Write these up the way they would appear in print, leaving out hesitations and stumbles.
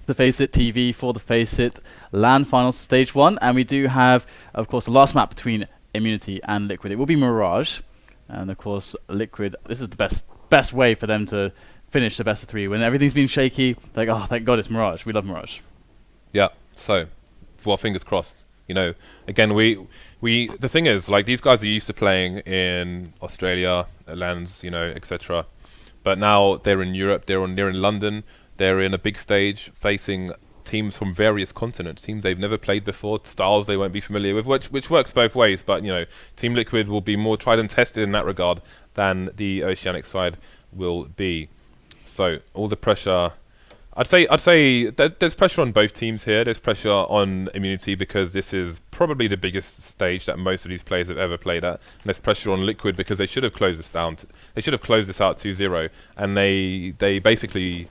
the FACEIT TV for the FACEIT LAN Finals Stage 1, and we do have, of course, the last map between Immunity and Liquid. It will be Mirage, and of course, Liquid, this is the best way for them to finish the best of 3. When everything's been shaky, like, oh, thank God it's Mirage. We love Mirage. Yeah, so, well, fingers crossed. You know, again, the thing is, like, these guys are used to playing in Australia, lands, you know, etc. But now they're in Europe, they're in London, they're in a big stage facing teams from various continents, teams they've never played before, styles they won't be familiar with, which works both ways. But, you know, Team Liquid will be more tried and tested in that regard than the Oceanic side will be. So, all the pressure... I'd say that there's pressure on both teams here. There's pressure on Immunity because this is probably the biggest stage that most of these players have ever played at. And there's pressure on Liquid because they should have closed this down. They should have closed this out 2-0, and they basically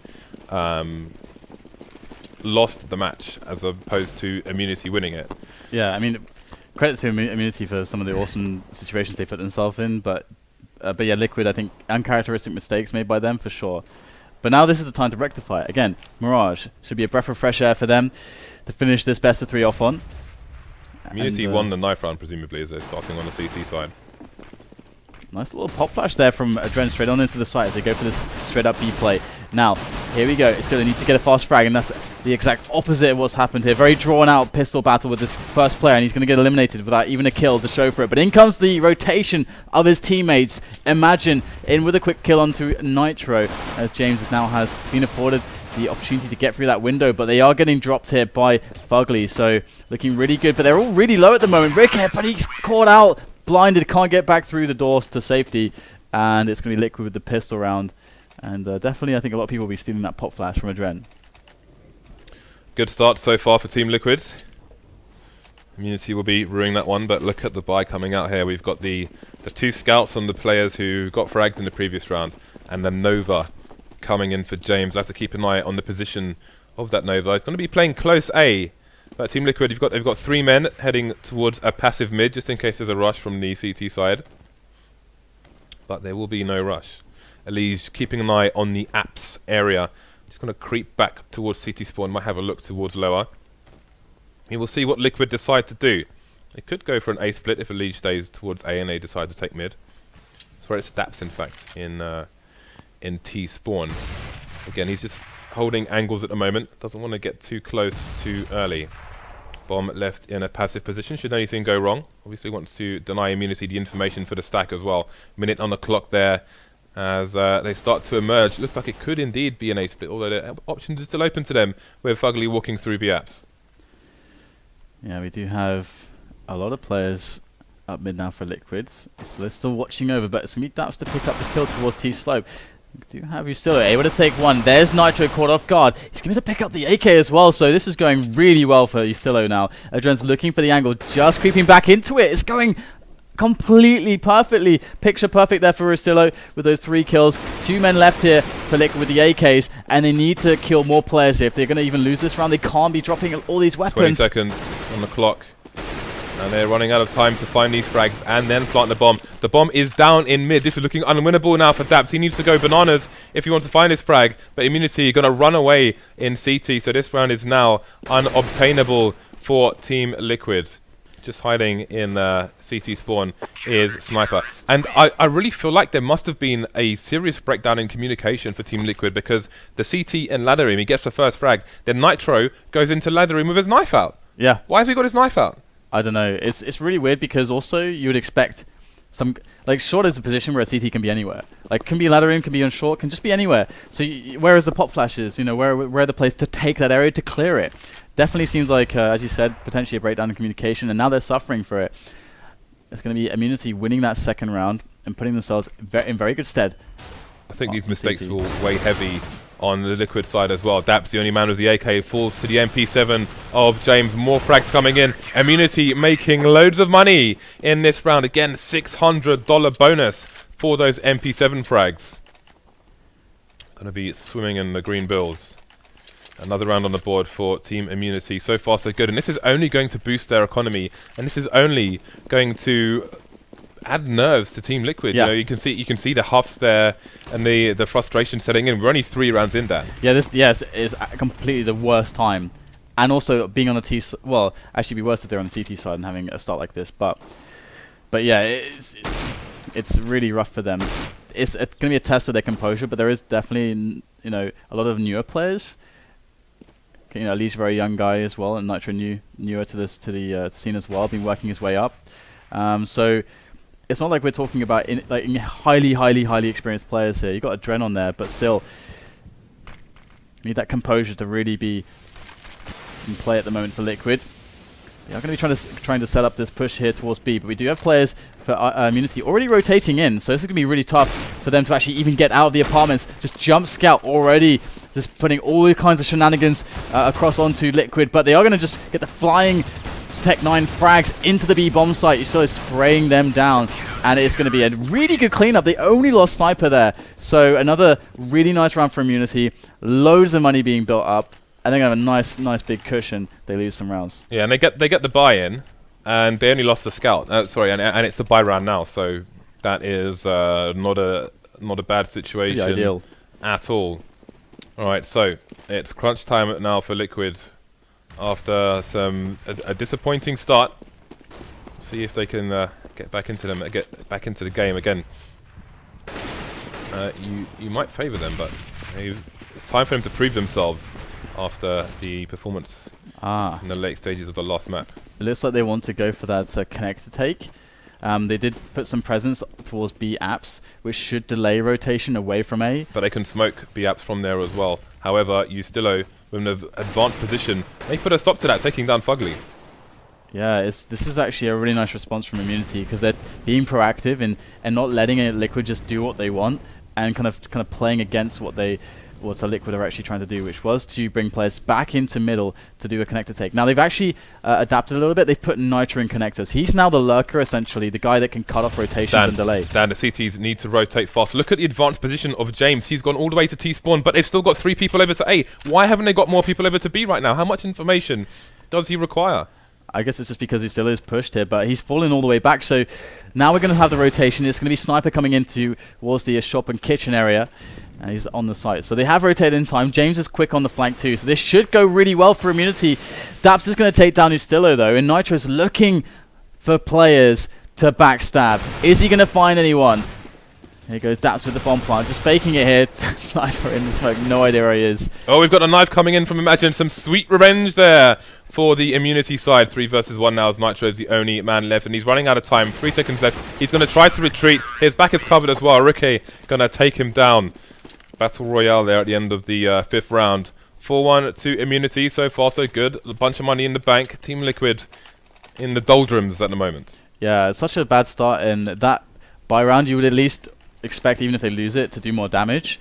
lost the match as opposed to Immunity winning it. Yeah, I mean, credit to Immunity for some of the awesome situations they put themselves in, but yeah, Liquid, I think, uncharacteristic mistakes made by them for sure. But now this is the time to rectify it. Again, Mirage should be a breath of fresh air for them to finish this best of 3 off on. Immunity won the knife round, presumably, as they're starting on the CT side. Nice little pop flash there from Adren straight on into the site as they go for this straight up B play. Now, here we go. Still needs to get a fast frag, and that's the exact opposite of what's happened here. Very drawn out pistol battle with this first player, and he's going to get eliminated without even a kill to show for it. But in comes the rotation of his teammates. Imagine in with a quick kill onto Nitro, as James now has been afforded the opportunity to get through that window, but they are getting dropped here by Fugly, so looking really good. But they're all really low at the moment. Rickhead, but he's caught out, blinded, can't get back through the doors to safety, and it's going to be Liquid with the pistol round. And definitely, I think a lot of people will be stealing that pop flash from Adren. Good start so far for Team Liquid. Immunity will be ruining that one, but look at the buy coming out here. We've got the 2 scouts on the players who got fragged in the previous round, and the Nova coming in for James. I have to keep an eye on the position of that Nova. It's going to be playing close A. But Team Liquid, they've got 3 men heading towards a passive mid, just in case there's a rush from the CT side. But there will be no rush. Elise keeping an eye on the apps area. Just going to creep back towards CT spawn. Might have a look towards lower. We will see what Liquid decide to do. They could go for an A split if Elise stays towards A and they decide to take mid. That's where it steps, in fact, in T spawn. Again, he's just holding angles at the moment. Doesn't want to get too close too early. Bomb left in a passive position. Should anything go wrong, obviously wants to deny Immunity the information for the stack as well. Minute on the clock there as they start to emerge. Looks like it could indeed be an A split, although the options are still open to them with Fugly walking through B apps. Yeah, we do have a lot of players up mid now for Liquids. So they're still watching over, but it's going to be Daps to pick up the kill towards T slope. We do have Ustillo able to take one. There's Nitro caught off guard. He's going to pick up the AK as well, so this is going really well for Ustillo now. Adren's looking for the angle, just creeping back into it. It's going completely perfectly. Picture perfect there for Ustillo with those 3 kills. 2 men left here for Liquid with the AKs, and they need to kill more players here. If they're going to even lose this round, they can't be dropping all these weapons. 20 seconds on the clock. And they're running out of time to find these frags and then plant the bomb. The bomb is down in mid. This is looking unwinnable now for Daps. He needs to go bananas if he wants to find his frag. But Immunity going to run away in CT. So this round is now unobtainable for Team Liquid. Just hiding in CT spawn is Sniper. And I really feel like there must have been a serious breakdown in communication for Team Liquid, because the CT and ladder room, he gets the first frag. Then Nitro goes into ladder room with his knife out. Yeah. Why has he got his knife out? I don't know. It's really weird, because also you would expect some, like, short is a position where a CT can be anywhere. Like, can be ladder room, can be on short, can just be anywhere. So where is the pop flashes? You know, where are the plays to take that area, to clear it? Definitely seems like, as you said, potentially a breakdown in communication, and now they're suffering for it. It's going to be Immunity winning that second round and putting themselves in very good stead. I think these mistakes will weigh heavy on the Liquid side as well. Daps, the only man with the AK, falls to the MP7 of James. More frags coming in. Immunity making loads of money in this round. Again, $600 bonus for those MP7 frags. Going to be swimming in the green bills. Another round on the board for Team Immunity. So far, so good. And this is only going to boost their economy. And this is only going to add nerves to Team Liquid. Yeah. You know, you can see the huffs there and the frustration setting in. We're only 3 rounds in, Dan. Yeah, this is completely the worst time, and also being on the T. Well, actually, it'd be worse if they're on the CT side and having a start like this. But yeah, it's really rough for them. It's going to be a test of their composure, but there is definitely a lot of newer players. At least very young guy as well, and Nitro newer to the scene as well, been working his way up. So it's not like we're talking about highly experienced players here. You got Adren on there, but still you need that composure to really be in play at the moment for Liquid. They are going to be trying to set up this push here towards B, but we do have players for Immunity already rotating in, so this is going to be really tough for them to actually even get out of the apartments. Just jump scout already, just putting all the kinds of shenanigans across onto Liquid, but they are going to just get the flying Tech 9 frags into the B bomb site. You're still spraying them down, and it's going to be a really good cleanup. They only lost Sniper there, so another really nice round for Immunity. Loads of money being built up. And they're going to have a nice big cushion. They lose some rounds. Yeah, and they get the buy-in, and they only lost the scout. Sorry, and it's the buy round now, so that is not a bad situation ideal at all. All right, so it's crunch time now for Liquid after a disappointing start. See if they can get back into the game again. You might favour them, but it's time for them to prove themselves after the performance in the late stages of the last map. It looks like they want to go for that connector take. They did put some presence towards B apps, which should delay rotation away from A. But they can smoke B apps from there as well. However, Ustillo, with an advanced position, they put a stop to that, taking down Fugly. Yeah, this is actually a really nice response from Immunity, because they're being proactive and not letting a Liquid just do what they want, and kind of playing against what a Liquid are actually trying to do, which was to bring players back into middle to do a connector take. Now they've actually adapted a little bit. They've put Nitro in connectors. He's now the lurker, essentially, the guy that can cut off rotations and delay. Dan, the CTs need to rotate fast. Look at the advanced position of James. He's gone all the way to T spawn, but they've still got 3 people over to A. Why haven't they got more people over to B right now? How much information does he require? I guess it's just because he still is pushed here, but he's fallen all the way back. So now we're going to have the rotation. It's going to be Sniper coming into towards the shop and kitchen area. And he's on the site. So they have rotated in time. James is quick on the flank too. So this should go really well for Immunity. Daps is going to take down Ustillo though. And Nitro's looking for players to backstab. Is he going to find anyone? Here goes Daps with the bomb plant. Just faking it here. Sniper in the smoke. No idea where he is. Oh, we've got a knife coming in from Imagine. Some sweet revenge there for the Immunity side. 3 versus 1 now as Nitro's the only man left. And he's running out of time. 3 seconds left. He's going to try to retreat. His back is covered as well. Ricky going to take him down. Battle Royale there at the end of the 5th round. 4-1 to Immunity. So far, so good. A bunch of money in the bank. Team Liquid in the doldrums at the moment. Yeah, it's such a bad start. And that buy round, you would at least expect, even if they lose it, to do more damage.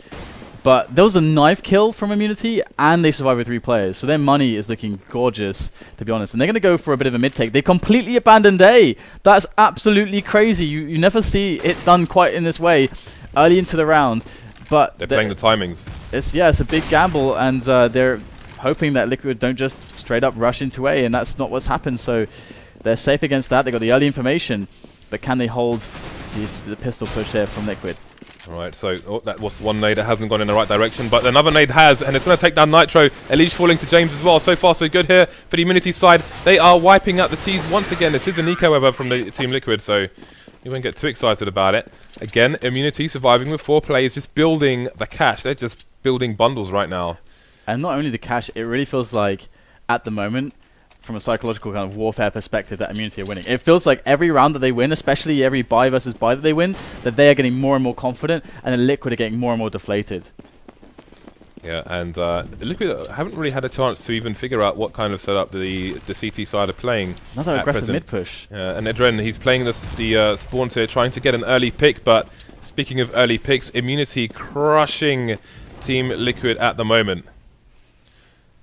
But there was a knife kill from Immunity, and they survived with 3 players. So their money is looking gorgeous, to be honest. And they're going to go for a bit of a mid-take. They completely abandoned A. That's absolutely crazy. You never see it done quite in this way early into the round. But they're playing the timings. It's a big gamble, and they're hoping that Liquid don't just straight up rush into A, and that's not what's happened. So they're safe against that. They got the early information, but can they hold the pistol push here from Liquid? All right, so that was one nade that hasn't gone in the right direction, but another nade has, and it's going to take down Nitro. Elige falling to James as well. So far, so good here for the Immunity side. They are wiping out the T's once again. This is a Nico, however, from the Team Liquid, so you won't get too excited about it. Again, Immunity surviving with 4 players, just building the cash. They're just building bundles right now. And not only the cash, it really feels like, at the moment, from a psychological kind of warfare perspective, that Immunity are winning. It feels like every round that they win, especially every buy versus buy that they win, that they are getting more and more confident, and the Liquid are getting more and more deflated. Yeah, and Liquid haven't really had a chance to even figure out what kind of setup the CT side are playing. Another aggressive mid push. And Edren, he's playing the spawns here, trying to get an early pick, but speaking of early picks, Immunity crushing Team Liquid at the moment.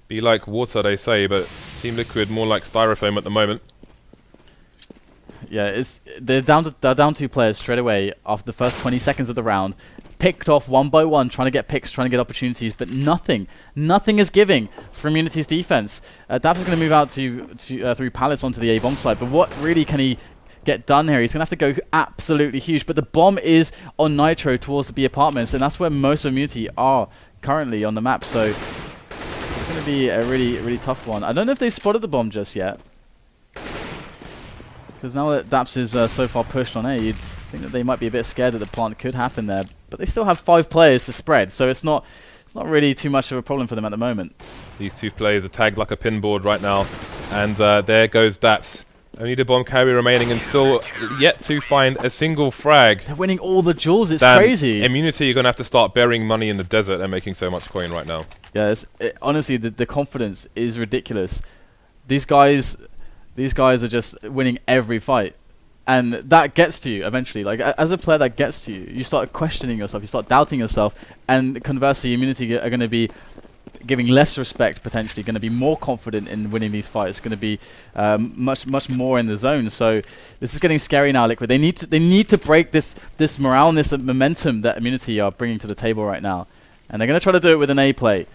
Be like water, they say, but Team Liquid more like styrofoam at the moment. Yeah, they're down 2 players straight away after the first 20 seconds of the round. Picked off one by one, trying to get picks, trying to get opportunities, but nothing is giving for Immunity's defense. Daps is going to move out to through pallets onto the A-bomb side, but what really can he get done here. He's going to have to go absolutely huge. But the bomb is on Nitro towards the B apartments, and that's where most of Immunity are currently on the map. So it's going to be a really, really tough one. I don't know if they've spotted the bomb just yet, because now that Daps is so far pushed on A, you'd think that they might be a bit scared that the plant could happen there. But they still have 5 players to spread, so it's not really too much of a problem for them at the moment. These 2 players are tagged like a pinboard right now, and there goes Daps. Only the bomb carry remaining, and still yet to find a single frag. They're winning all the jewels. It's crazy. Immunity, you're going to have to start burying money in the desert. They're making so much coin right now. Yeah, honestly, the confidence is ridiculous. These guys are just winning every fight. And that gets to you eventually. Like, as a player, that gets to you. You start questioning yourself. You start doubting yourself. And conversely, Immunity are going to be giving less respect, potentially. Going to be more confident in winning these fights. Going to be much more in the zone. So this is getting scary now, Liquid. They need to break this morale and this momentum that Immunity are bringing to the table right now. And they're going to try to do it with an A play.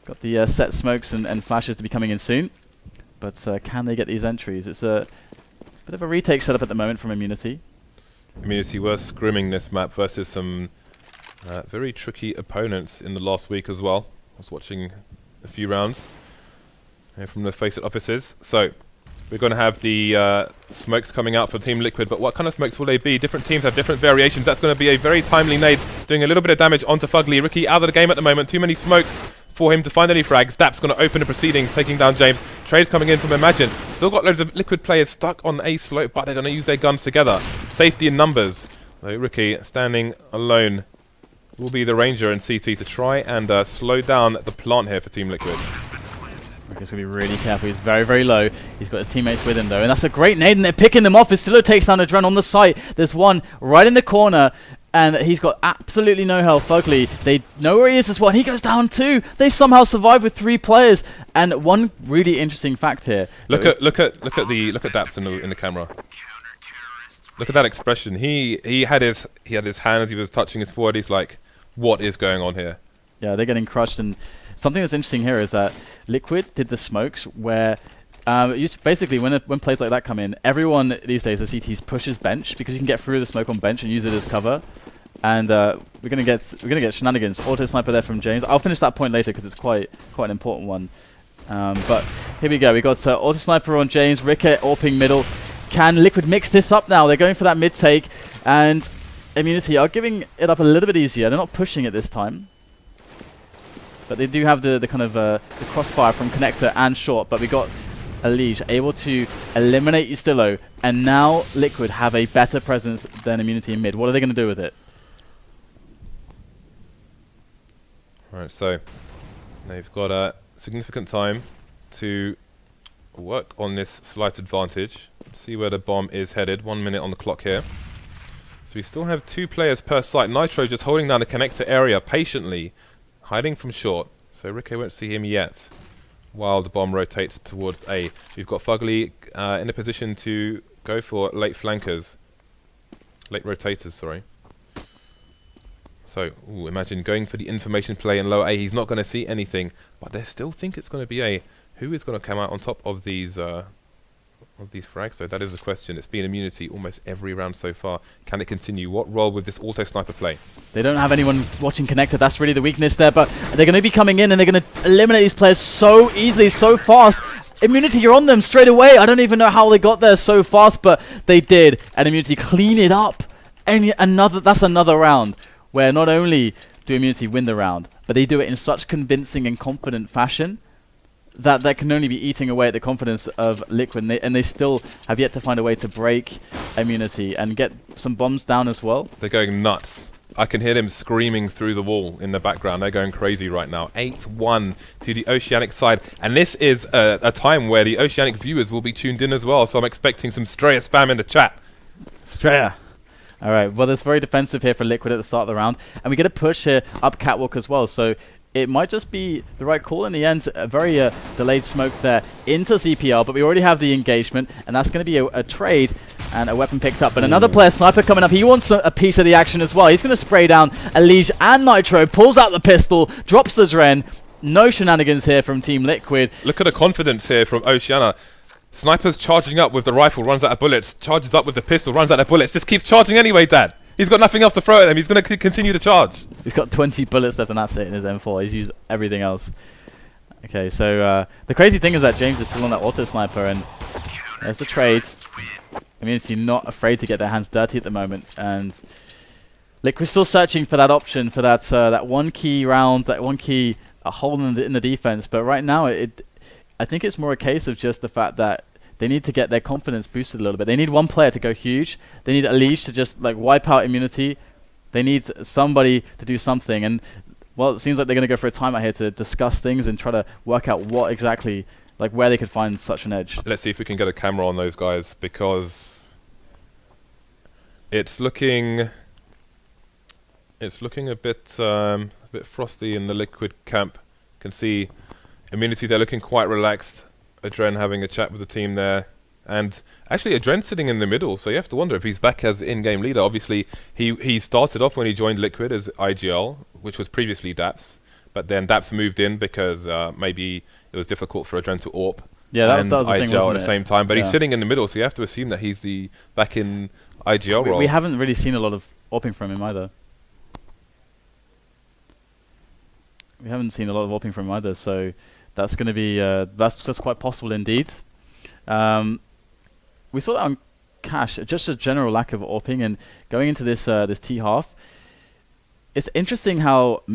Got the set smokes and flashes to be coming in soon. But can they get these entries? It's a bit of a retake setup at the moment from Immunity. Immunity were scrimming this map versus some very tricky opponents in the last week as well. I was watching a few rounds from the FACEIT offices. So we're going to have the smokes coming out for Team Liquid, but what kind of smokes will they be? Different teams have different variations. That's going to be a very timely nade, doing a little bit of damage onto Fugly. Ricky out of the game at the moment. Too many smokes for him to find any frags. Dap's going to open the proceedings, taking down James. Trades coming in from Imagine. Still got loads of Liquid players stuck on A slope, but they're going to use their guns together. Safety in numbers. So Ricky standing alone will be the Ranger and CT to try and slow down the plant here for Team Liquid. Ricky's going to be really careful. He's very, very low. He's got his teammates with him, though. And that's a great nade, and they're picking them off. Stilo takes down Adren on the site. There's one right in the corner, and he's got absolutely no health. Fugly, they know where he is as well. He goes down 2. They somehow survive with 3 players. And one really interesting fact here. Look at Daps in the camera. Look at that expression. He had his hands. He was touching his forehead. He's like, what is going on here? Yeah, they're getting crushed. And something that's interesting here is that Liquid did the smokes where basically when plays like that come in, everyone these days, the CTs pushes bench because you can get through the smoke on bench and use it as cover. And we're gonna get shenanigans. Auto sniper there from James. I'll finish that point later because it's quite an important one. But here we go. We got auto sniper on James. Ricket AWPing middle. Can Liquid mix this up now? They're going for that mid take, and Immunity are giving it up a little bit easier. They're not pushing it this time. But they do have the kind of the crossfire from Connector and Short. But we got Elige able to eliminate Ustilo, and now Liquid have a better presence than Immunity in mid. What are they going to do with it? Right, so they've got a significant time to work on this slight advantage. See where the bomb is headed. 1 minute on the clock here. So we still have 2 players per site. Nitro just holding down the Connector area patiently, hiding from Short, so Ricky won't see him yet while the bomb rotates towards A. We've got Fugly in a position to go for late flankers. Late rotators, sorry. So, imagine going for the information play in lower A. He's not going to see anything, but they still think it's going to be A. Who is going to come out on top of these frags? So that is the question. It's been Immunity almost every round so far. Can it continue? What role with this auto sniper play? They don't have anyone watching Connector. That's really the weakness there. But they're going to be coming in and they're going to eliminate these players so easily, so fast. Immunity, you're on them straight away. I don't even know how they got there so fast, but they did. And Immunity clean it up. And that's another round where not only do Immunity win the round, but they do it in such convincing and confident fashion that can only be eating away at the confidence of Liquid, and they still have yet to find a way to break Immunity and get some bombs down as well. They're going nuts. I can hear them screaming through the wall in the background. They're going crazy right now. 8-1 to the Oceanic side, and this is a time where the Oceanic viewers will be tuned in as well, so I'm expecting some Straya spam in the chat. Straya. All right, well, that's very defensive here for Liquid at the start of the round, and we get a push here up Catwalk as well, so it might just be the right call in the end. A very delayed smoke there into CPL, but we already have the engagement, and that's going to be a trade and a weapon picked up. But another player, Sniper, coming up. He wants a piece of the action as well. He's going to spray down Elige and Nitro, pulls out the pistol, drops the Dren. No shenanigans here from Team Liquid. Look at the confidence here from Oceana. Sniper's charging up with the rifle, runs out of bullets. Charges up with the pistol, runs out of bullets. Just keeps charging anyway, Dad. He's got nothing else to throw at him. He's going to continue to charge. He's got 20 bullets left and that's it in his M4. He's used everything else. Okay, so the crazy thing is that James is still on that auto sniper, and there's the trades. Immunity not afraid to get their hands dirty at the moment, and Liquid's still searching for that option, for that that one key round, that one key hole in the defense. But right now, I think it's more a case of just the fact that they need to get their confidence boosted a little bit. They need one player to go huge. They need Unleash to just like wipe out Immunity. They need somebody to do something, and well, it seems like they're going to go for a timeout here to discuss things and try to work out what exactly, like where they could find such an edge. Let's see if we can get a camera on those guys, because it's looking a bit frosty in the Liquid camp. Can see Immunity, they're looking quite relaxed. Adren having a chat with the team there. And actually Adren sitting in the middle, so you have to wonder if he's back as in-game leader. Obviously, he started off when he joined Liquid as IGL, which was previously Daps. But then Daps moved in because maybe it was difficult for Adren to AWP. Yeah, that was the IGL thing, wasn't at the it? same time. But Yeah. he's sitting in the middle, so you have to assume that he's the back in IGL role. We haven't really seen a lot of AWPing from him either. We haven't seen a lot of AWPing from him either, so that's going to be that's quite possible indeed. We saw that on Cash, just a general lack of AWPing, and going into this this T half, it's interesting how the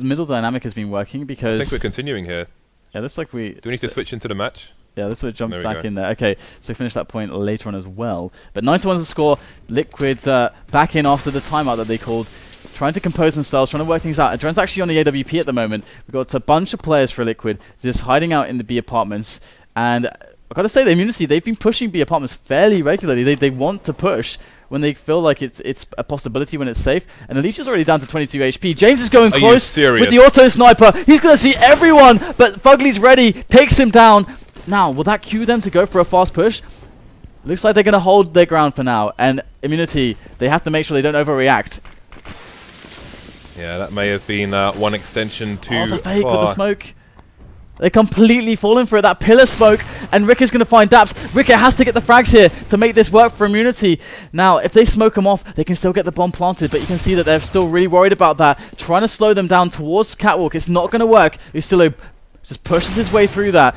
middle dynamic has been working, because I think we're continuing here. yeah, looks like we Do we need to switch into the match? yeah, let's jump There we back go. in there. Okay, so we finish that point later on as well. But 9-1's the score. Liquid back in after the timeout that they called, trying to compose themselves, trying to work things out. Adren's actually on the AWP at the moment. We've got a bunch of players for Liquid just hiding out in the B apartments. And I've got to say, the Immunity, they've been pushing B apartments fairly regularly. They want to push when they feel like it's a possibility, when it's safe. And Alicia's already down to 22 HP. James is going Are you close serious? with the auto sniper. He's going to see everyone, but Fugly's ready, takes him down. Now, will that cue them to go for a fast push? Looks like they're going to hold their ground for now. And Immunity, they have to make sure they don't overreact. Yeah, that may have been one extension too Oh, the fake with far. the smoke. They're completely falling for it. That pillar smoke, and Rick is going to find Daps. Rick has to get the frags here to make this work for Immunity. Now, if they smoke them off, they can still get the bomb planted, but you can see that they're still really worried about that. Trying to slow them down towards Catwalk. It's not going to work. Ustillo just pushes his way through that.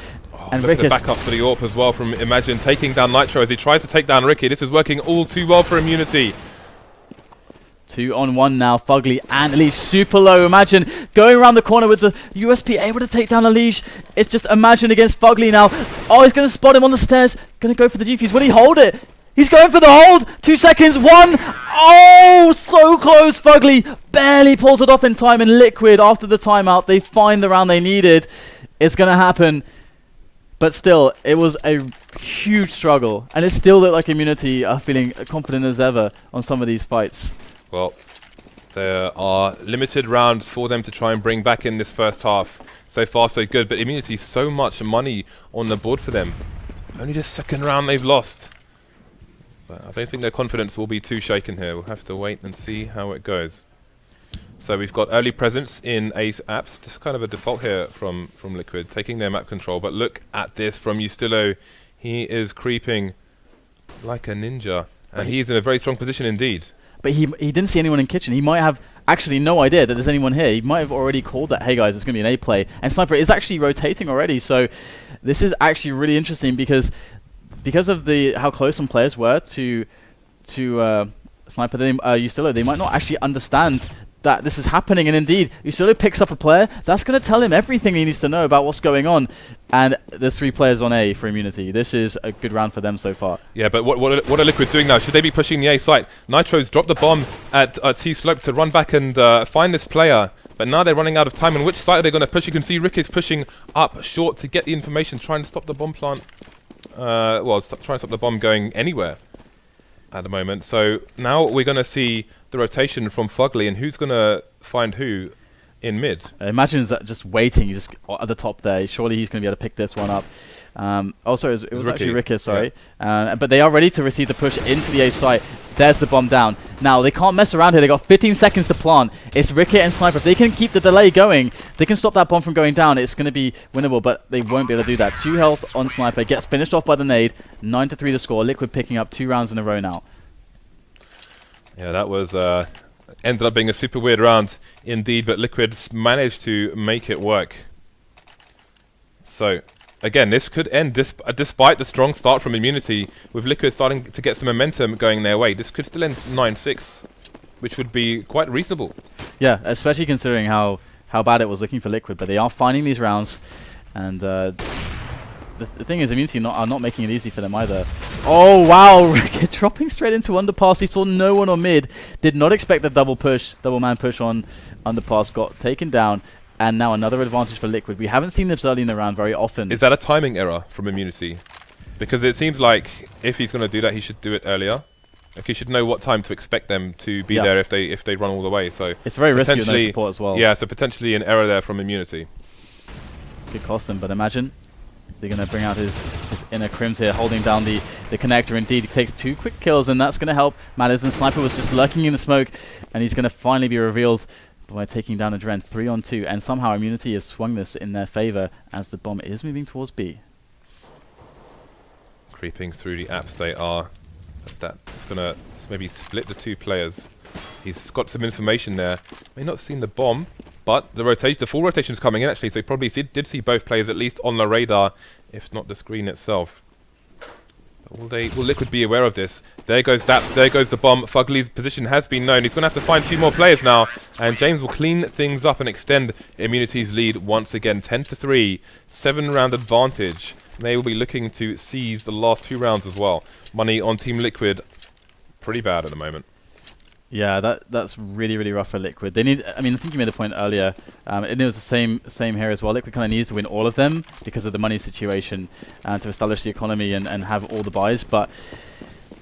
And Look Rick at the is backup for the AWP as well from Imagine, taking down Nitro as he tries to take down Ricky. This is working all too well for Immunity. 2-on-1 now. Fugly and Elise super low. Imagine going around the corner with the USP, able to take down Elise. It's just Imagine against Fugly now. Oh, he's going to spot him on the stairs. Going to go for the defuse. Will he hold it? He's going for the hold. 2 seconds. 1. Oh, so close. Fugly barely pulls it off in time. And Liquid, after the timeout, they find the round they needed. It's going to happen. But still, it was a huge struggle. And it still looked like Immunity are feeling confident as ever on some of these fights. Well, there are limited rounds for them to try and bring back in this first half. So far, so good. But Immunity, so much money on the board for them. Only the second round they've lost. But I don't think their confidence will be too shaken here. We'll have to wait and see how it goes. So we've got early presence in Ace apps. Just kind of a default here from Liquid, taking their map control. But look at this from Ustillo. He is creeping like a ninja. And he's in a very strong position indeed. But he didn't see anyone in kitchen. He might have actually no idea that there's anyone here. He might have already called that, hey guys, it's going to be an A play. And Sniper is actually rotating already. So this is actually really interesting because of how close some players were to Sniper, Ustillo, they might not actually understand that this is happening. And indeed, Ustillo picks up a player. That's going to tell him everything he needs to know about what's going on. And there's 3 players on A for Immunity. This is a good round for them so far. Yeah, but what are Liquid doing now? Should they be pushing the A site? Nitro's dropped the bomb at T slope to run back and find this player. But now they're running out of time. And which site are they going to push? You can see Rick is pushing up short to get the information, trying to stop the bomb plant. Trying to stop the bomb going anywhere at the moment. So now we're going to see the rotation from Fugly, and who's going to find who in mid. Imagine that just waiting, he's just at the top there. Surely he's going to be able to pick this one up. Also, it was actually Ricky, sorry. Yeah. But they are ready to receive the push into the A site. There's the bomb down. Now, they can't mess around here. They got 15 seconds to plant. It's Ricky and Sniper. If they can keep the delay going, they can stop that bomb from going down. It's going to be winnable, but they won't be able to do that. 2 health on Sniper. Gets finished off by the nade. 9-3 the score. Liquid picking up 2 rounds in a row now. Yeah, that was... ended up being a super weird round indeed, but Liquid managed to make it work. So... Again, this could end despite the strong start from Immunity, with Liquid starting to get some momentum going their way. This could still end 9-6, which would be quite reasonable. Yeah, especially considering how bad it was looking for Liquid, but they are finding these rounds, and the thing is, Immunity are not making it easy for them either. Oh wow, Ricky dropping straight into underpass. He saw no one on mid, did not expect the double man push on underpass, got taken down. And now another advantage for Liquid. We haven't seen this early in the round very often. Is that a timing error from Immunity? Because it seems like if he's going to do that, he should do it earlier. Like he should know what time to expect them to be there if they run all the way. So it's very risky with no support as well. Yeah, so potentially an error there from Immunity. Could cost him, but imagine. Is he going to bring out his inner Crims here, holding down the connector? Indeed, he takes 2 quick kills, and that's going to help matters. And Sniper was just lurking in the smoke, and he's going to finally be revealed by taking down Adren 3-on-2, and somehow Immunity has swung this in their favor as the bomb is moving towards B. Creeping through the apps, they are. That's going to maybe split the 2 players. He's got some information there. May not have seen the bomb, but the full rotation is coming in actually, so he probably did see both players at least on the radar, if not the screen itself. Will Liquid be aware of this? There goes Daps, there goes the bomb. Fugly's position has been known. He's going to have to find 2 more players now. And James will clean things up and extend Immunity's lead once again. 10-3, 7-round advantage. They will be looking to seize the last 2 rounds as well. Money on Team Liquid, pretty bad at the moment. Yeah, that's really, really rough for Liquid. They need. I mean, I think you made a point earlier. And it was the same here as well. Liquid kind of needs to win all of them because of the money situation to establish the economy and have all the buys. But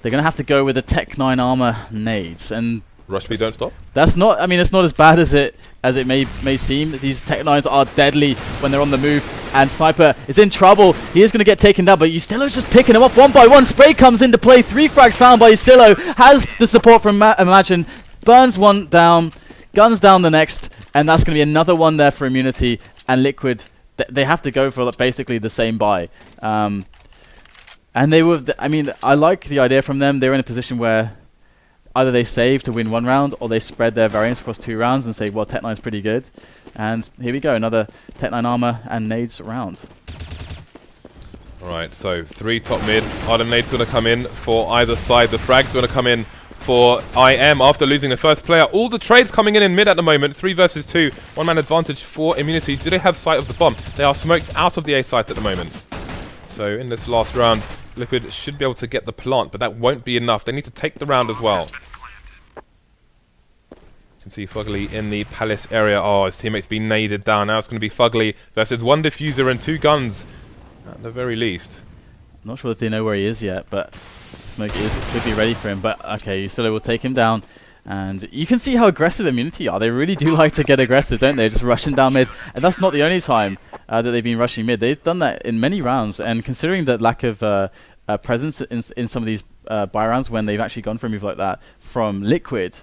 they're going to have to go with the Tech 9 armor nades. And Rush B don't stop? That's not. I mean, it's not as bad as it may seem. These Tech 9s are deadly when they're on the move. And Sniper is in trouble. He is going to get taken down, but Justillo's just picking him up one by one. Spray comes into play. 3 frags found by Justillo. Has the support from Imagine. Burns one down. Guns down the next. And that's going to be another one there for Immunity. And Liquid, they have to go for basically the same buy. And they were... I mean, I like the idea from them. They're in a position where either they save to win 1 round, or they spread their variance across 2 rounds and say, well, Tech 9's pretty good. And here we go, another Tech 9 armor and nades round. Alright, so 3 top mid. Are the nades going to come in for either side? The frag's going to come in for IM after losing the first player. All the trades coming in mid at the moment. 3 versus 2. 1-man advantage for Immunity. Do they have sight of the bomb? They are smoked out of the A site at the moment. So in this last round, Liquid should be able to get the plant, but that won't be enough. They need to take the round as well. You can see Fugly in the Palace area. Oh, his teammate's been naded down. Now it's going to be Fugly versus 1 diffuser and 2 guns, at the very least. I'm not sure if they know where he is yet, but Smoke could be ready for him. But okay, Justillo will take him down. And you can see how aggressive Immunity are. They really do like to get aggressive, don't they? Just rushing down mid. And that's not the only time that they've been rushing mid. They've done that in many rounds. And considering the lack of presence in some of these buy rounds when they've actually gone for a move like that from Liquid,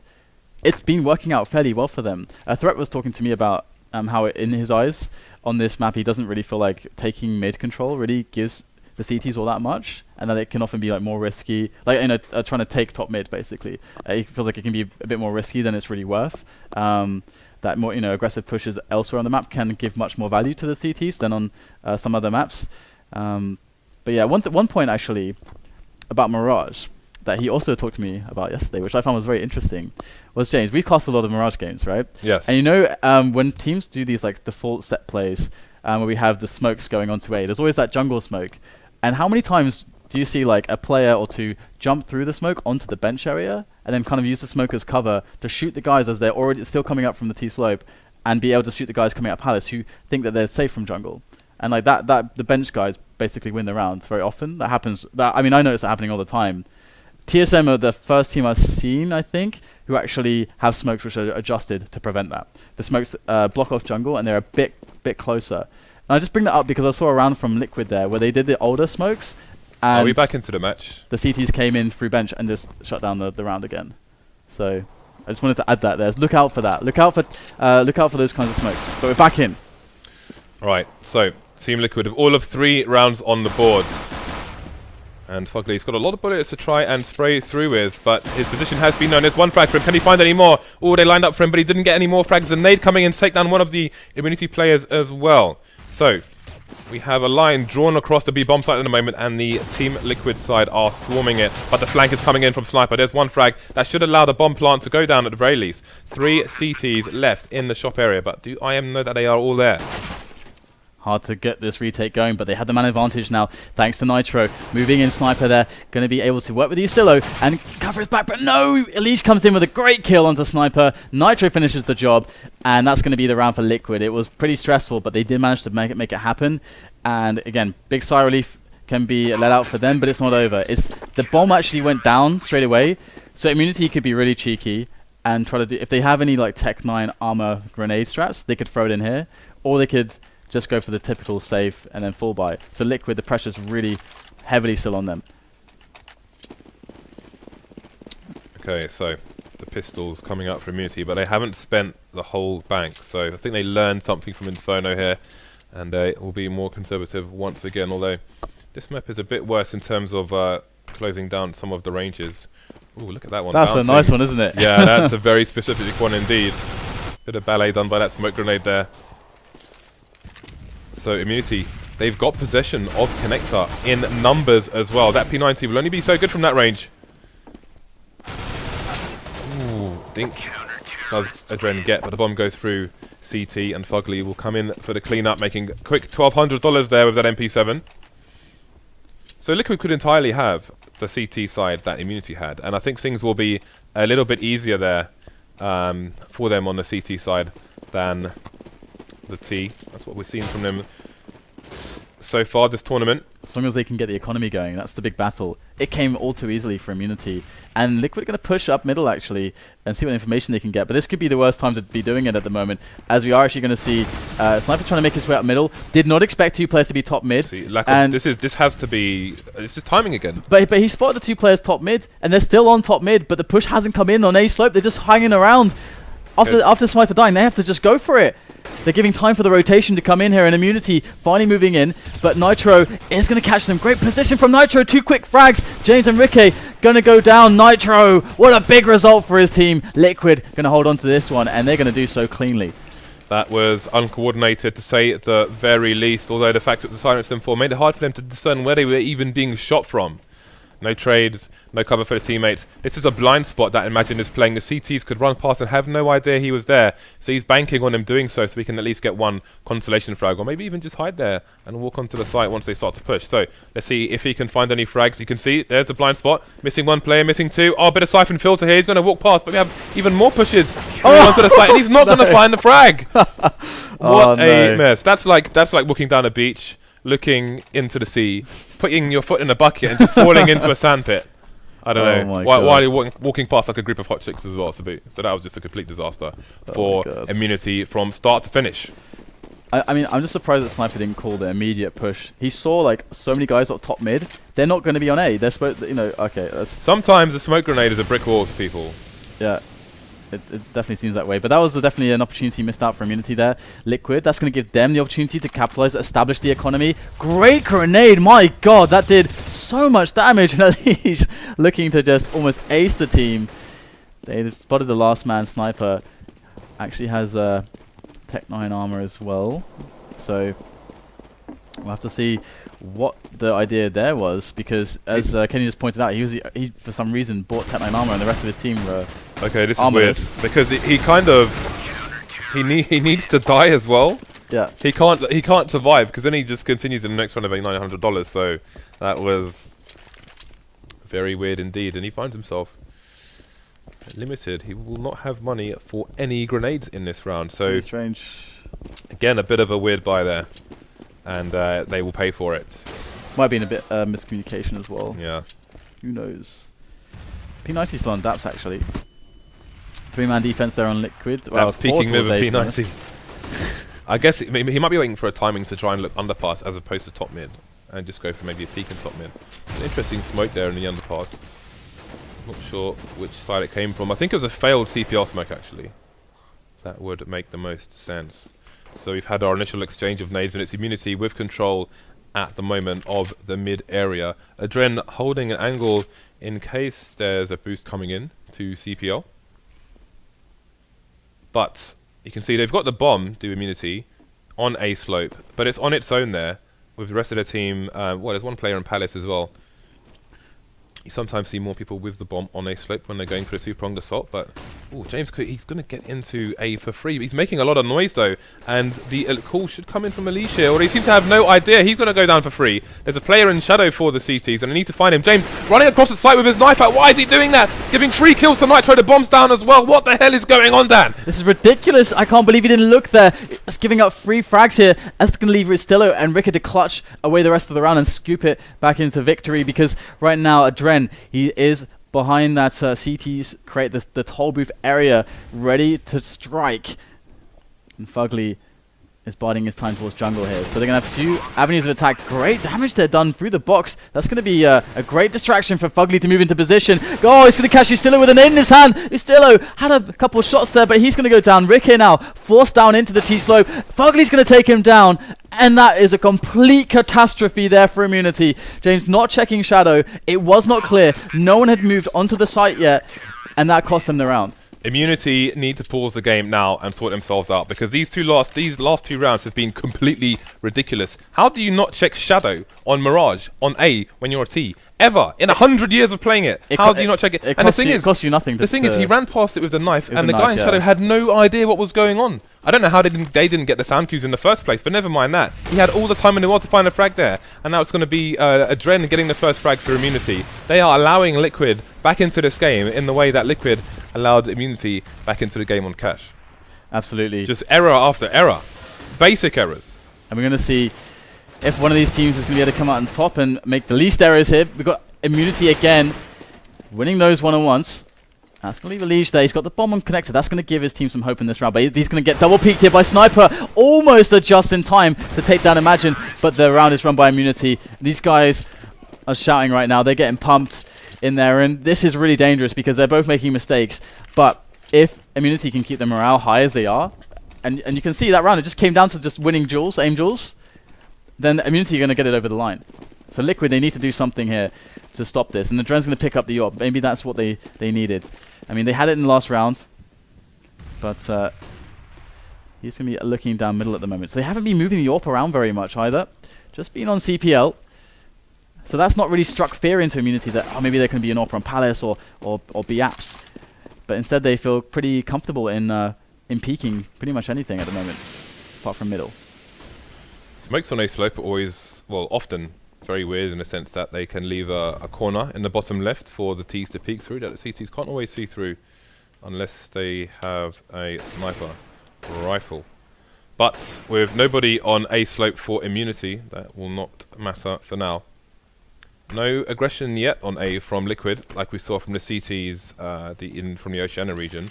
it's been working out fairly well for them. Threat was talking to me about how in his eyes on this map he doesn't really feel like taking mid control really gives the CTs all that much, and that it can often be like more risky, like trying to take top mid basically. He feels like it can be a bit more risky than it's really worth. That more aggressive pushes elsewhere on the map can give much more value to the CTs than on some other maps. But yeah, one point actually about Mirage that he also talked to me about yesterday, which I found was very interesting, was James. We cast a lot of Mirage games, right? Yes. And when teams do these like default set plays, where we have the smokes going onto A, there's always that jungle smoke. And how many times do you see like a player or two jump through the smoke onto the bench area and then kind of use the smoke as cover to shoot the guys as they're already still coming up from the T slope, and be able to shoot the guys coming up Palace who think that they're safe from jungle? And like that the bench guys basically win the round very often. That happens. I mean, I notice that happening all the time. TSM are the first team I've seen, I think, who actually have smokes which are adjusted to prevent that. The smokes block off jungle, and they're a bit closer. And I just bring that up because I saw a round from Liquid there where they did the older smokes, and Are we back into the match? the CTs came in through bench and just shut down the round again. So I just wanted to add that there. Look out for that. Look out for those kinds of smokes. But we're back in. Right, so Team Liquid have all of 3 rounds on the board. And Fugly's got a lot of bullets to try and spray through with, but his position has been known. There's 1 frag for him. Can he find any more? Oh, they lined up for him, but he didn't get any more frags. And Nade coming in to take down one of the immunity players as well. So we have a line drawn across the B bomb site at the moment, and the Team Liquid side are swarming it. But the flank is coming in from Sniper. There's 1 frag. That should allow the bomb plant to go down at the very least. 3 CTs left in the shop area, but do IM know that they are all there? Hard to get this retake going, but they had the man advantage now, thanks to Nitro. Moving in, Sniper there, going to be able to work with Ustillo and cover his back, but no! Elise comes in with a great kill onto Sniper. Nitro finishes the job, and that's going to be the round for Liquid. It was pretty stressful, but they did manage to make it happen. And again, big sigh relief can be let out for them, but it's not over. The bomb actually went down straight away, so Immunity could be really cheeky and try to do, if they have any like Tech 9 armor grenade strats, they could throw it in here, or they could just go for the typical safe and then full buy. So Liquid, the pressure's really heavily still on them. Okay, so the pistols coming out for immunity, but they haven't spent the whole bank. So I think they learned something from Inferno here, and they will be more conservative once again, although this map is a bit worse in terms of closing down some of the ranges. Ooh, look at that one. That's bouncing. a nice one, isn't it? Yeah, that's a very specific one indeed. Bit of ballet done by that smoke grenade there. So Immunity, they've got possession of Connector in numbers as well. That P90 will only be so good from that range. Ooh, Dink does Adren get, but the bomb goes through CT, and Fugly will come in for the cleanup, making a quick $1,200 there with that MP7. So Liquid could entirely have the CT side that Immunity had, and I think things will be a little bit easier there for them on the CT side than the T. That's what we've seen from them so far this tournament. As long as they can get the economy going, that's the big battle. It came all too easily for Immunity, and Liquid are going to push up middle actually and see what information they can get, but this could be the worst time to be doing it at the moment, as we are actually going to see Sniper trying to make his way up middle. Did not expect 2 players to be top mid. See, this has to be, it's just timing again. But he spotted the 2 players top mid, and they're still on top mid, but the push hasn't come in on A slope. They're just hanging around. After Sniper dying, they have to just go for it. They're giving time for the rotation to come in here, and Immunity finally moving in, but Nitro is going to catch them. Great position from Nitro, 2 quick frags. James and Ricky going to go down. Nitro, what a big result for his team. Liquid going to hold on to this one, and they're going to do so cleanly. That was uncoordinated, to say at the very least, although the fact that the silence them for made it hard for them to discern where they were even being shot from. No trades, no cover for the teammates. This is a blind spot that Imagine is playing. The CTs could run past and have no idea he was there. So he's banking on him doing so we can at least get 1 consolation frag, or maybe even just hide there and walk onto the site once they start to push. So let's see if he can find any frags. You can see there's the blind spot. Missing 1 player, missing 2. Oh, a bit of siphon filter here. He's going to walk past, but we have even more pushes onto the site, and he's not going to find the frag. What a mess. That's like walking down a beach, looking into the sea, putting your foot in a bucket and just falling into a sandpit. I don't know. Why are you walking past like a group of hot chicks as well? So that was just a complete disaster for Immunity from start to finish. I mean, I'm just surprised that Sniper didn't call the immediate push. He saw like so many guys up top mid. They're not going to be on A. They're supposed, okay. Sometimes a smoke grenade is a brick wall to people. Yeah. It definitely seems that way, but that was definitely an opportunity missed out for Immunity there. Liquid, that's going to give them the opportunity to capitalize, establish the economy. Great grenade, my god, that did so much damage. And Elise looking to just almost ace the team. They just spotted the last man. Sniper actually has Tech 9 armor as well, so we'll have to see what the idea there was, because as Kenny just pointed out, he for some reason bought Tech 9 armor and the rest of his team were okay, this armorless. is weird because he needs to die as well. Yeah, he can't survive, because then he just continues in the next round of $900. So that was very weird indeed, and he finds himself limited. He will not have money for any grenades in this round. So very strange. Again, a bit of a weird buy there, and they will pay for it. Might have been a bit miscommunication as well. Yeah. Who knows? P90 still on Daps, actually. 3-man defense there on Liquid. Well, That's peeking move of P90. I guess he might be waiting for a timing to try and look underpass as opposed to top mid. And just go for maybe a peek in top mid. An interesting smoke there in the underpass. Not sure which side it came from. I think it was a failed CPR smoke, actually. That would make the most sense. So we've had our initial exchange of nades, and it's Immunity with control at the moment of the mid area. Adren holding an angle in case there's a boost coming in to CPL. But you can see they've got the bomb, do Immunity, on A slope, but it's on its own there with the rest of the team. Well, there's one player in Palace as well. You sometimes see more people with the bomb on A slope when they're going for the two-pronged assault, but James, he's going to get into A for free. He's making a lot of noise though, and the call should come in from Alicia, or he seems to have no idea. He's going to go down for free. There's a player in shadow for the CTs, and I need to find him. James running across the site with his knife out. Why is he doing that? Giving 3 kills to Nitro. The bomb's down as well. What the hell is going on, Dan? This is ridiculous. I can't believe he didn't look there. It's giving up 3 frags here. That's going to leave Ristillo and Ricker to clutch away the rest of the round and scoop it back into victory, because right now Adren, he is behind that CT's create the toll booth area, ready to strike. And Fugly is biding his time towards jungle here. So they're going to have 2 avenues of attack. Great damage there done through the box. That's going to be a great distraction for Fugly to move into position. Oh, he's going to catch Ustillo with an in his hand. Ustillo had a couple of shots there, but he's going to go down. Rick here now, forced down into the T-slope. Fugly's going to take him down. And that is a complete catastrophe there for Immunity. James not checking shadow. It was not clear. No one had moved onto the site yet. And that cost them the round. Immunity need to pause the game now and sort themselves out, because these last 2 rounds have been completely ridiculous. How do you not check shadow on Mirage on A when you're a T? Ever in 100 years of playing it, how do you not check it? And the thing is, it costs you nothing. The thing is, he ran past it with the knife, and the guy in shadow had no idea what was going on. I don't know how they didn't get the sound cues in the first place, but never mind that. He had all the time in the world to find a frag there, and now it's going to be Adren getting the first frag for Immunity. They are allowing Liquid back into this game in the way that Liquid allowed Immunity back into the game on Cash. Absolutely. Just error after error. Basic errors. And we're going to see if one of these teams is going to be able to come out on top and make the least errors here. We've got Immunity again, winning those one-on-ones. That's going to leave a leash there. He's got the bomb on connector. That's going to give his team some hope in this round. But he's going to get double peeked here by Sniper. Almost just in time to take down Imagine. But the round is run by Immunity. These guys are shouting right now. They're getting pumped in there. And this is really dangerous because they're both making mistakes. But if Immunity can keep their morale high as they are, and you can see that round, it just came down to just winning duels, aim duels, then Immunity are going to get it over the line. So Liquid, they need to do something here to stop this. And the Dren's going to pick up the AWP. Maybe that's what they needed. I mean, they had it in the last round. But he's going to be looking down middle at the moment. So they haven't been moving the AWP around very much either. Just been on CPL. So that's not really struck fear into Immunity that maybe there can be an AWP on Palace or B-Apps. But instead they feel pretty comfortable in peeking pretty much anything at the moment, apart from middle. Smokes on A slope are always, well, often very weird in the sense that they can leave a corner in the bottom left for the Ts to peek through that the CTs can't always see through unless they have a sniper rifle. But with nobody on A slope for Immunity, that will not matter for now. No aggression yet on A from Liquid, like we saw from the CTs from the Oceania region.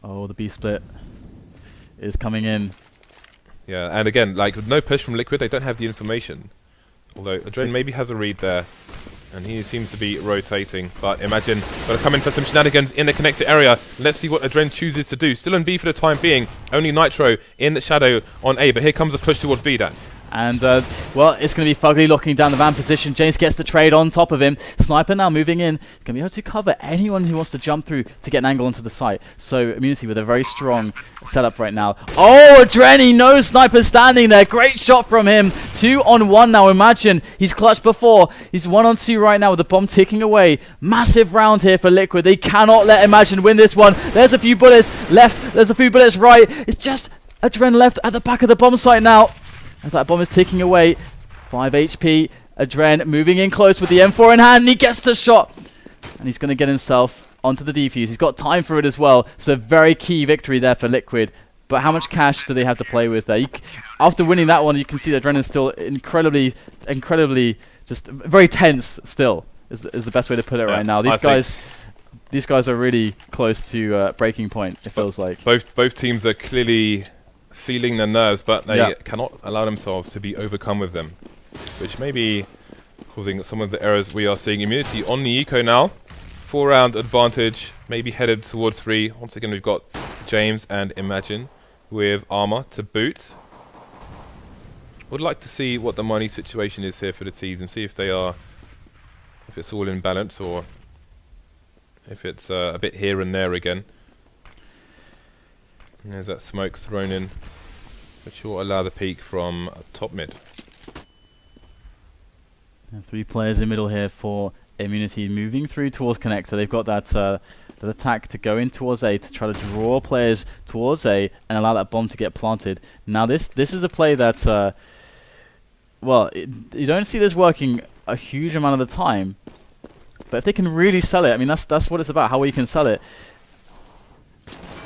Oh, the B split is coming in. Yeah, and again, like no push from Liquid, they don't have the information. Although Adren maybe has a read there, and he seems to be rotating. But Imagine got to come in for some shenanigans in the connector area. Let's see what Adren chooses to do. Still on B for the time being. Only Nitro in the shadow on A, but here comes a push towards B, Dan. And, well, it's going to be Fugly locking down the van position. James gets the trade on top of him. Sniper now moving in. Going to be able to cover anyone who wants to jump through to get an angle onto the site. So, Immunity with a very strong setup right now. Oh, Adren, he knows Sniper's standing there. Great shot from him. 2-on-1 now. Imagine he's clutched before. He's 1-on-2 right now with the bomb ticking away. Massive round here for Liquid. They cannot let Imagine win this one. There's a few bullets left. There's a few bullets right. It's just Adren left at the back of the bomb site now. As that bomb is ticking away, 5 HP, Adren moving in close with the M4 in hand, and he gets the shot. And he's going to get himself onto the defuse. He's got time for it as well, so very key victory there for Liquid. But how much cash do they have to play with there? After winning that one, you can see that Adren is still incredibly, just very tense still, is the best way to put it right now. These guys these guys are really close to breaking point, it feels like. Both teams are clearly feeling their nerves, but they Yeah. cannot allow themselves to be overcome with them, which may be causing some of the errors we are seeing. Immunity on the eco now. 4-round advantage, maybe headed towards 3. Once again, we've got James and Imagine with armor to boot. Would like to see what the money situation is here for the T's and see if they are, if it's all in balance or if it's a bit here and there again. And there's that smoke thrown in, which will allow the peak from top mid. And 3 players in middle here for Immunity, moving through towards connector. They've got that attack to go in towards A to try to draw players towards A and allow that bomb to get planted. Now this is a play that, well, you don't see this working a huge amount of the time, but if they can really sell it, I mean that's what it's about, how well you can sell it.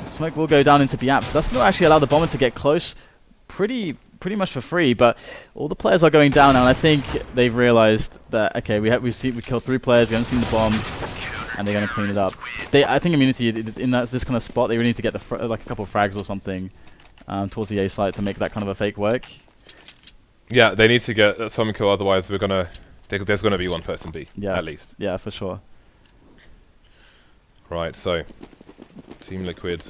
Smoke will go down into B-Apps. So that's going to actually allow the bomber to get close pretty much for free, but all the players are going down now, and I think they've realized that, okay, we killed 3 players, we haven't seen the bomb, and they're going to clean it up. I think Immunity, in this kind of spot, they really need to get like a couple of frags or something towards the A site to make that kind of a fake work. Yeah, they need to get some kill, otherwise there's going to be one person B, at least. Yeah, for sure. Right, so Team Liquid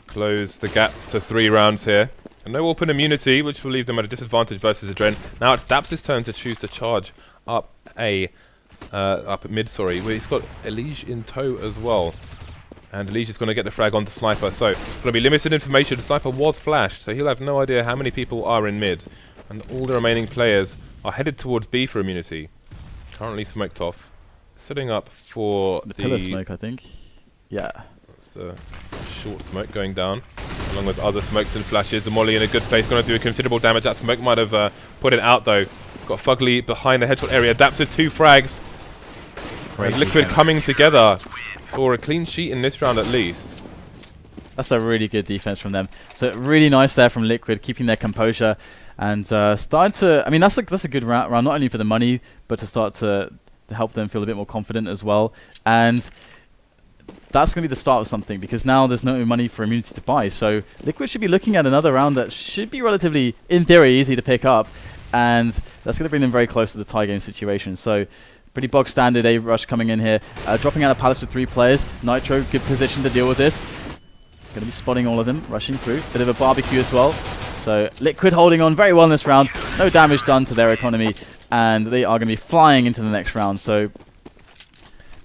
close the gap to 3 rounds here. And no open immunity, which will leave them at a disadvantage versus Adren. Now it's Daps' turn to choose to charge up up mid, sorry, where he's got Elige in tow as well. And Elige is going to get the frag onto Sniper, so it's going to be limited information. Sniper was flashed, so he'll have no idea how many people are in mid. And all the remaining players are headed towards B for immunity. Currently smoked off. Setting up for the pillar smoke, I think. Yeah. That's a short smoke going down, along with other smokes and flashes. The molly in a good place, going to do considerable damage. That smoke might have put it out though. Got Fugly behind the headshot area. Daps with 2 frags. And Liquid coming together for a clean sheet in this round at least. That's a really good defense from them. So really nice there from Liquid, keeping their composure and starting to. I mean, that's a good round, not only for the money, but to start to help them feel a bit more confident as well. And that's going to be the start of something, because now there's no money for immunity to buy. So Liquid should be looking at another round that should be relatively, in theory, easy to pick up. And that's going to bring them very close to the tie game situation. So pretty bog standard A rush coming in here. Dropping out of Palace with 3 players. Nitro, good position to deal with this. Going to be spotting all of them, rushing through. Bit of a barbecue as well. So Liquid holding on very well in this round. No damage done to their economy. And they are going to be flying into the next round. So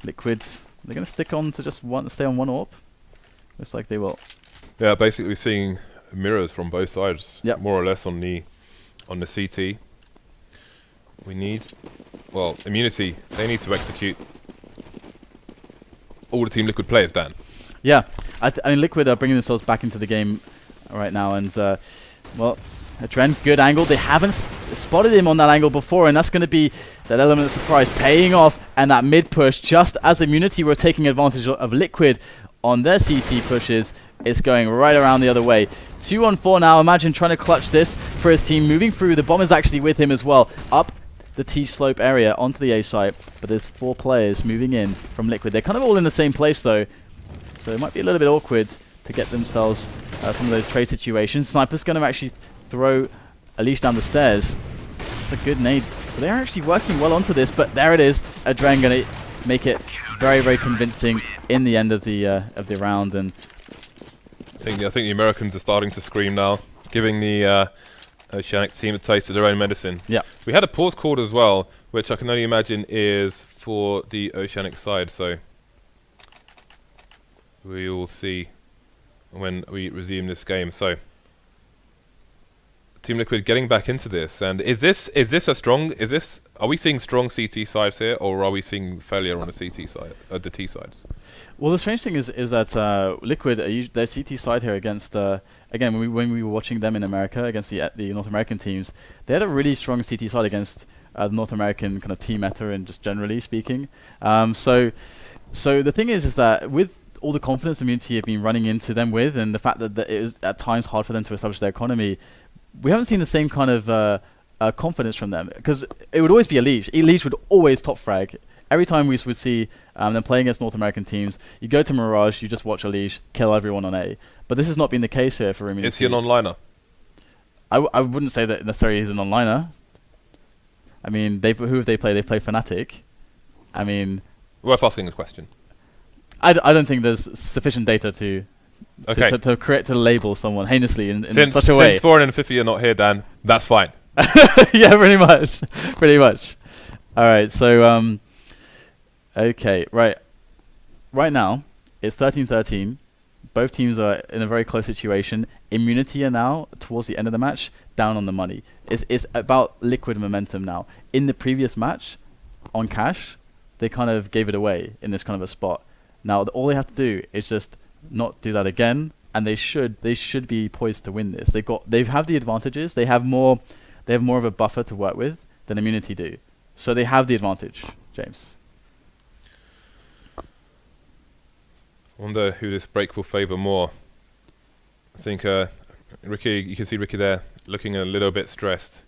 Liquid, they're going to stick on to just stay on 1 AWP. Looks like they will. Yeah, basically seeing mirrors from both sides, yep, more or less on the CT. We need, well, immunity. They need to execute all the Team Liquid players, Dan. Yeah, I mean, Liquid are bringing themselves back into the game right now, and well, Adren, good angle. They haven't spotted him on that angle before, and that's going to be that element of surprise paying off. And that mid push, just as Immunity were taking advantage of Liquid on their CT pushes, it's going right around the other way. 2 on 4 now. Imagine trying to clutch this for his team. Moving through, the bomb is actually with him as well. Up the T-slope area onto the A site, but there's 4 players moving in from Liquid. They're kind of all in the same place though, so it might be a little bit awkward to get themselves some of those trade situations. Sniper's going to actually throw Elige down the stairs. It's a good nade. So they're actually working well onto this, but there it is. Adren going to make it very, very convincing in the end of the round. And I think the Americans are starting to scream now, giving the Oceanic team a taste of their own medicine. Yeah. We had a pause called as well, which I can only imagine is for the Oceanic side, so we will see when we resume this game. So Team Liquid getting back into this, and are we seeing strong CT sides here, or are we seeing failure on the CT side, the T sides? Well, the strange thing is that Liquid, their CT side here against, again, when we were watching them in America against the North American teams, they had a really strong CT side against the North American kind of team meta and just generally speaking. So the thing is that with all the confidence Immunity have been running into them with, and the fact that it is at times hard for them to establish their economy, we haven't seen the same kind of confidence from them, because it would always be Elige. Elige would always top frag every time we would see them playing against North American teams, you go to Mirage, you just watch Unleash, kill everyone on A. But this has not been the case here for Immunity. Is he an onliner? I wouldn't say that necessarily he's an onliner. I mean, who have they played? They play Fnatic. I mean... Worth asking a question. I don't think there's sufficient data to label someone heinously in such a way. Since Foreign and Fifi are not here, Dan, that's fine. Yeah, pretty much. Pretty much. All right, so... okay, right. Right now, it's 13-13. Both teams are in a very close situation. Immunity are now, towards the end of the match, down on the money. It's about Liquid momentum now. In the previous match, on Cash, they kind of gave it away in this kind of a spot. Now, all they have to do is just not do that again, and they should be poised to win this. They have the advantages. They have more of a buffer to work with than Immunity do. So they have the advantage, James. I wonder who this break will favour more. I think Ricky, you can see Ricky there looking a little bit stressed.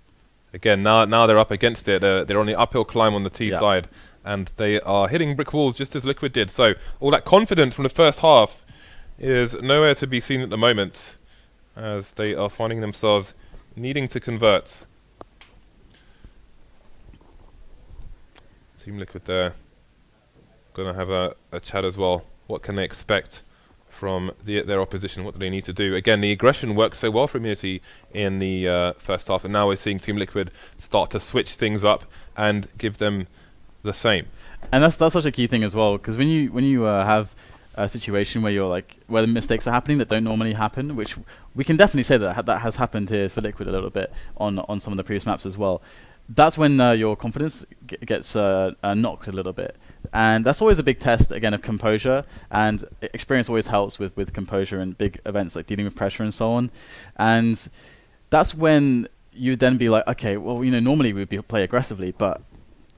Again, now they're up against it. They're on the uphill climb on the T side, and they are hitting brick walls just as Liquid did. So all that confidence from the first half is nowhere to be seen at the moment, as they are finding themselves needing to convert. Team Liquid there gonna have a chat as well. What can they expect from their opposition? What do they need to do? Again, the aggression worked so well for Immunity in the first half, and now we're seeing Team Liquid start to switch things up and give them the same. And that's such a key thing as well, because when you have a situation where where the mistakes are happening that don't normally happen, which we can definitely say that has happened here for Liquid a little bit on some of the previous maps as well. That's when your confidence gets knocked a little bit. And that's always a big test, again, of composure. And experience always helps with composure and big events like dealing with pressure and so on. And that's when you'd then be like, okay, well, normally we'd play aggressively, but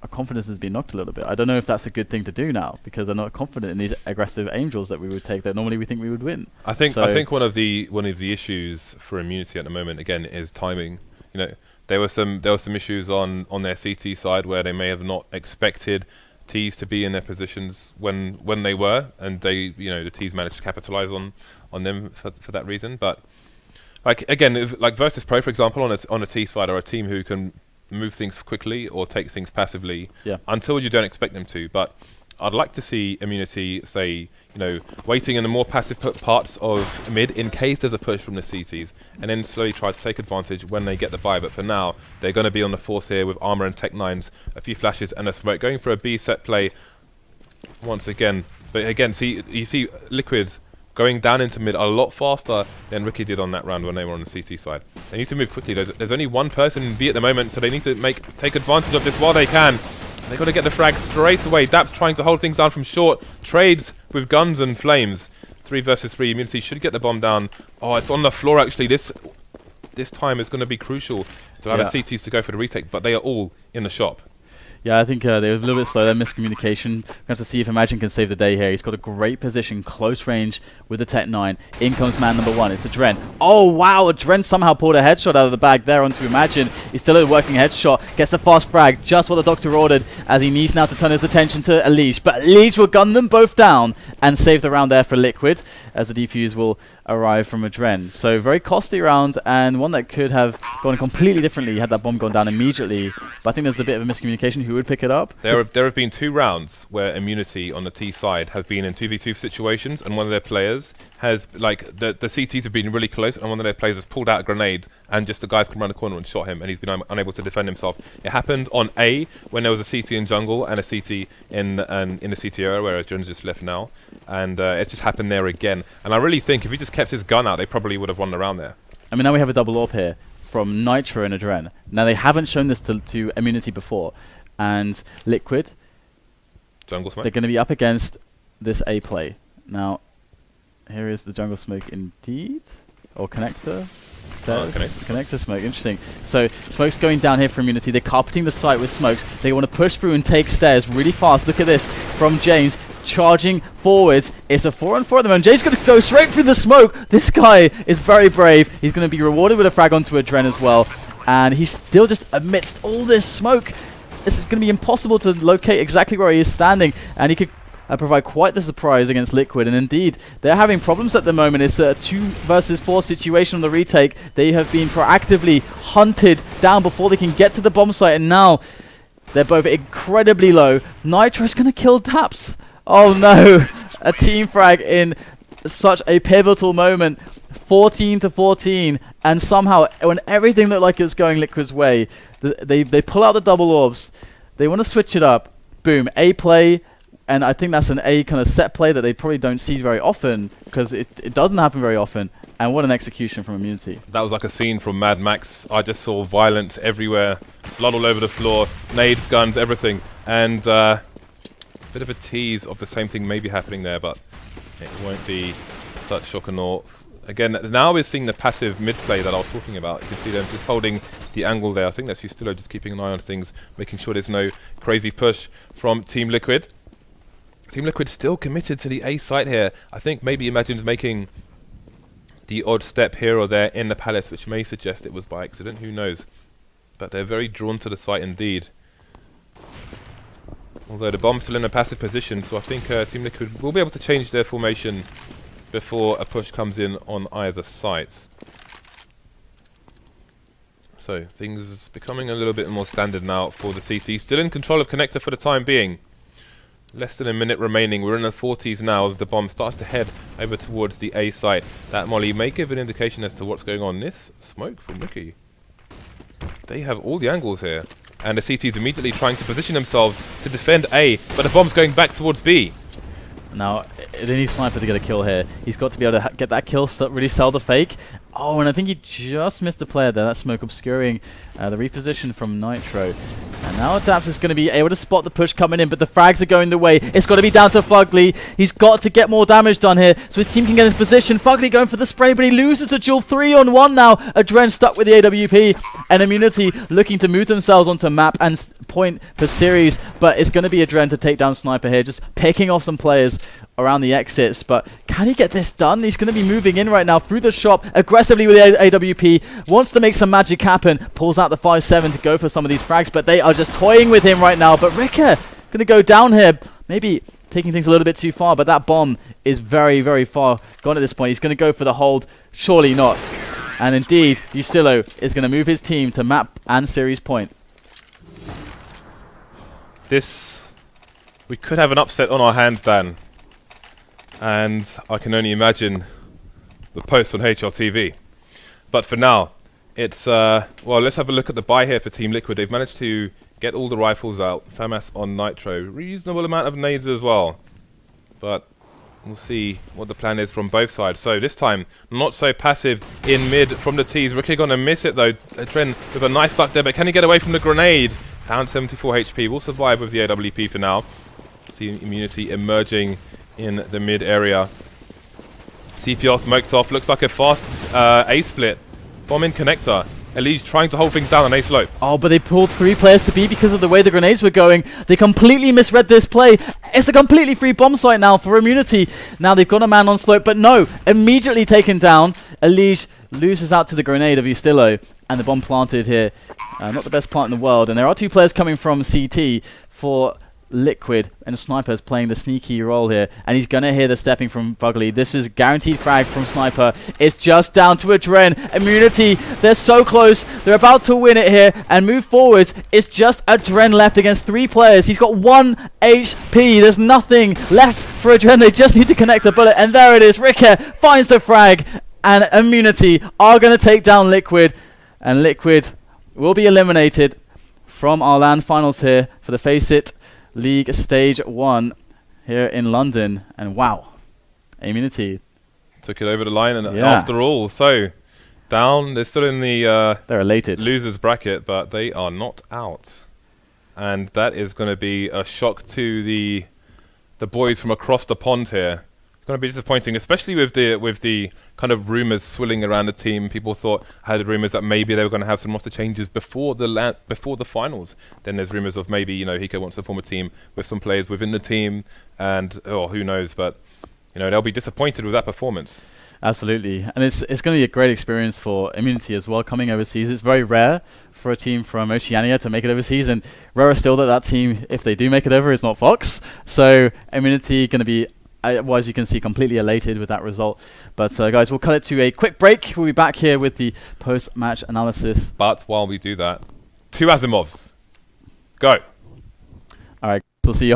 our confidence has been knocked a little bit. I don't know if that's a good thing to do now, because I'm not confident in these aggressive angels that we would take that normally we think we would win. I think one of the issues for Immunity at the moment, again, is timing. There were some issues on their CT side where they may have not expected T's to be in their positions when they were, and the T's managed to capitalize on them for that reason. But again, Versus Pro, for example, on a T side, are a team who can move things quickly or take things passively until you don't expect them to. But I'd like to see Immunity, say, waiting in the more passive parts of mid in case there's a push from the CTs, and then slowly try to take advantage when they get the buy. But for now, they're going to be on the force here with Armor and Tech 9s, a few flashes and a smoke, going for a B set play once again. But again, you see Liquid going down into mid a lot faster than Ricky did on that round when they were on the CT side. They need to move quickly. There's only one person in B at the moment, so they need to take advantage of this while they can. They've got to get the frag straight away. Daps trying to hold things down from short. Trades with guns and flames. 3 versus 3. Immunity should get the bomb down. Oh, it's on the floor actually. This time is going to be crucial to allow the CTs to go for the retake, but they are all in the shop. Yeah, I think they were a little bit slow there, miscommunication. We're going to have to see if Imagine can save the day here. He's got a great position, close range with the Tech 9. In comes man number 1. It's Adren. Oh, wow, Adren somehow pulled a headshot out of the bag there onto Imagine. He's still a working headshot, gets a fast frag, just what the doctor ordered, as he needs now to turn his attention to Unleash. But Unleash will gun them both down and save the round there for Liquid, as the defuse will arrive from Adren. So very costly round, and one that could have gone completely differently had that bomb gone down immediately. But I think there's a bit of a miscommunication. Who would pick it up? There have been 2 rounds where Immunity on the T side have been in 2v2 situations, and one of their players has, the CTs have been really close, and one of their players has pulled out a grenade, and just the guys come around the corner and shot him, and he's been unable to defend himself. It happened on A when there was a CT in jungle and a CT in the CT area, whereas Jones just left now, and it's just happened there again. And I really think if he just kept his gun out, they probably would have won the round there. I mean, now we have a double AWP here from Nitro and Adren. Now they haven't shown this to Immunity before, and Liquid, jungle smoke, they're going to be up against this A play. Now, here is the jungle smoke indeed, or connector. Connector smoke, interesting. So smoke's going down here for Immunity. They're carpeting the site with smokes. They want to push through and take stairs really fast. Look at this from James, charging forwards. It's a 4-on-4 at the moment. James going to go straight through the smoke. This guy is very brave. He's going to be rewarded with a frag onto Adren as well. And he's still just amidst all this smoke. it's going to be impossible to locate exactly where he is standing, and he could provide quite the surprise against Liquid. And indeed, they're having problems at the moment. It's a 2 versus 4 situation on the retake. They have been proactively hunted down before they can get to the bomb site, and now they're both incredibly low. Nitro's going to kill Taps. Oh no, a team frag in such a pivotal moment. 14 to 14, and somehow when everything looked like it was going Liquid's way, they pull out the double orbs. They want to switch it up. Boom, A play, and I think that's an A kind of set play that they probably don't see very often, because it doesn't happen very often. And what an execution from Immunity. That was like a scene from Mad Max. I just saw violence everywhere, blood all over the floor, nades, guns, everything, and a bit of a tease of the same thing maybe happening there, but it won't be such shock and awe. Again, now we're seeing the passive mid play that I was talking about. You can see them just holding the angle there. I think that's Ustillo just keeping an eye on things, making sure there's no crazy push from Team Liquid. Team Liquid still committed to the A site here. I think maybe imagines making the odd step here or there in the palace, which may suggest it was by accident. Who knows? But they're very drawn to the site indeed. Although the bomb's still in a passive position, so I think Team Liquid will be able to change their formation before a push comes in on either side. So things becoming a little bit more standard now for the CT. Still in control of Connector for the time being. Less than a minute remaining. We're in the 40s now as the bomb starts to head over towards the A site. That molly may give an indication as to what's going on. This smoke from Ricky. They have all the angles here. And the CT's immediately trying to position themselves to defend A, but the bomb's going back towards B. Now, they need Sniper to get a kill here. He's got to be able to get that kill, really sell the fake. Oh, and I think he just missed a player there. That smoke obscuring the reposition from Nitro. And now Daps is going to be able to spot the push coming in, but the frags are going the way. It's got to be down to Fugly. He's got to get more damage done here so his team can get in position. Fugly going for the spray, but he loses the duel 3-on-1 now. Adren stuck with the AWP, and Immunity looking to move themselves onto map and point for series, but it's going to be Adren to take down Sniper here, just picking off some players around the exits. But can he get this done? He's going to be moving in right now through the shop aggressively with the AWP, wants to make some magic happen, pulls out the 5-7 to go for some of these frags, but they are just toying with him right now. But Ricker going to go down here, maybe taking things a little bit too far, but that bomb is very, very far gone at this point. He's going to go for the hold, surely not. And indeed, Ustillo is going to move his team to map and series point. We could have an upset on our hands, Dan. And I can only imagine the post on HLTV. But for now, it's, well, let's have a look at the buy here for Team Liquid. They've managed to get all the rifles out. FAMAS on Nitro. Reasonable amount of nades as well. But we'll see what the plan is from both sides. So this time, not so passive in mid from the T's. Ricky going to miss it though. Adren with a nice duck there, but can he get away from the grenade? Down 74 HP. Will survive with the AWP for now. See Immunity emerging in the mid area. CPR smoked off. Looks like a fast A split. Bomb in Connector. Elise trying to hold things down on A slope. Oh, but they pulled 3 players to B because of the way the grenades were going. They completely misread this play. It's a completely free bomb site now for Immunity. Now they've got a man on slope, but no, immediately taken down. Elise loses out to the grenade of Ustillo, and the bomb planted here. Not the best plant in the world. And there are 2 players coming from CT for Liquid, and Sniper's playing the sneaky role here, and he's gonna hear the stepping from Fugly. This is guaranteed frag from Sniper. It's just down to Adren. Immunity, they're so close. They're about to win it here and move forwards. It's just Adren left against 3 players. He's got 1 HP. There's nothing left for Adren. They just need to connect a bullet, and there it is. Ricker finds the frag, and Immunity are gonna take down Liquid, and Liquid will be eliminated from our LAN finals here for the FACEIT League Stage 1 here in London. And wow, Immunity took it over the line, and after all, so down, they're still in the they're elated losers bracket, but they are not out. And that is going to be a shock to the boys from across the pond here. Going to be disappointing, especially with the kind of rumors swirling around the team. People had rumors that maybe they were going to have some roster changes before the finals. Then there's rumors of maybe, you know, Hiko wants to form a team with some players within the team, and who knows? But you know, they'll be disappointed with that performance. Absolutely, and it's going to be a great experience for Immunity as well. Coming overseas, it's very rare for a team from Oceania to make it overseas, and rarer still that team, if they do make it over, is not Fox. So Immunity going to be, well, as you can see, completely elated with that result. But guys, we'll cut it to a quick break. We'll be back here with the post-match analysis. But while we do that, 2 Asimovs. Go. All right, we'll see you.